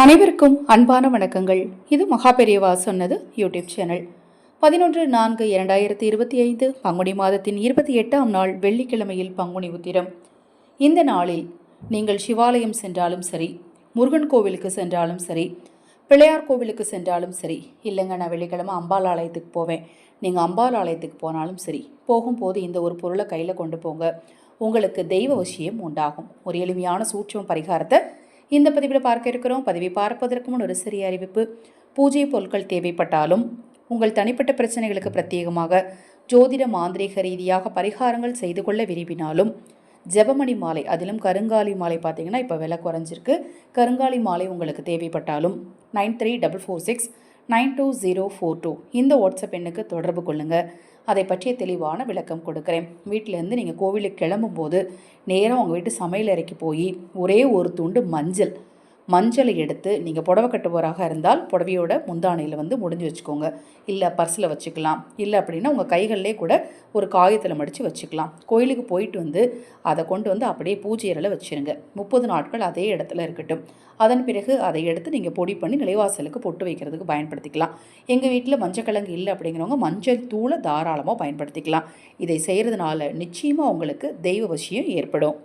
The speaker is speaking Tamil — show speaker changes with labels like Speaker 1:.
Speaker 1: அனைவருக்கும் அன்பான வணக்கங்கள். இது மகாபெரியவா சொன்னது யூடியூப் சேனல். 11/4/2025 பங்குனி மாதத்தின் 28ஆம் நாள் வெள்ளிக்கிழமையில் பங்குனி உத்திரம். இந்த நாளில் நீங்கள் சிவாலயம் சென்றாலும் சரி, முருகன் கோவிலுக்கு சென்றாலும் சரி, பிள்ளையார் கோவிலுக்கு சென்றாலும் சரி, இல்லைங்க நான் வெள்ளிக்கிழமை அம்பாள் ஆலயத்துக்கு போவேன், நீங்கள் அம்பாள் ஆலயத்துக்கு போனாலும் சரி, போகும்போது இந்த ஒரு பொருளை கையில் கொண்டு போங்க, உங்களுக்கு தெய்வ வசியம் உண்டாகும். ஒரு எளிமையான சூட்சம பரிகாரத்தை இந்த பதிவில் பார்க்க இருக்கிறோம். பதிவை பார்ப்பதற்கு முன் ஒரு சிறிய அறிவிப்பு. பூஜை பொருட்கள் தேவைப்பட்டாலும், உங்கள் தனிப்பட்ட பிரச்சனைகளுக்கு பிரத்யேகமாக ஜோதிட மாந்திரீக ரீதியாக பரிகாரங்கள் செய்து கொள்ள விரும்பினாலும், ஜெபமணி மாலை, அதிலும் கருங்காலி மாலை பார்த்தீங்கன்னா இப்போ விலை குறைஞ்சிருக்கு. கருங்காலி மாலை உங்களுக்கு தேவைப்பட்டாலும் 9346920042 இந்த வாட்ஸ்அப் எண்ணுக்கு தொடர்பு கொள்ளுங்கள். அதை பற்றிய தெளிவான விளக்கம் கொடுக்குறேன். வீட்டிலேருந்து நீங்கள் கோவிலுக்கு கிளம்பும்போது நேராக உங்கள் வீட்டு சமையல் அறைக்கு போய் ஒரே ஒரு துண்டு மஞ்சளை எடுத்து, நீங்கள் புடவை கட்டுவோராக இருந்தால் புடவையோட முந்தானையில் முடிஞ்சு வச்சுக்கோங்க, இல்லை பர்ஸில் வச்சுக்கலாம், இல்லை அப்படின்னா உங்கள் கைகளிலே கூட ஒரு காயத்தில் மடித்து வச்சுக்கலாம். கோயிலுக்கு போயிட்டு அதை கொண்டு அப்படியே பூஜை அறையில் வச்சுருங்க. 30 நாட்கள் அதே இடத்துல இருக்கட்டும். அதன் பிறகு அதை எடுத்து நீங்கள் பொடி பண்ணி நிலைவாசலுக்கு பொட்டு வைக்கிறதுக்கு பயன்படுத்திக்கலாம். எங்கள் வீட்டில் மஞ்சக்கிழங்கு இல்லை அப்படிங்கிறவங்க மஞ்சள் தூளை தாராளமாக பயன்படுத்திக்கலாம். இதை செய்கிறதுனால நிச்சயமாக உங்களுக்கு தெய்வ வசியம் ஏற்படும்.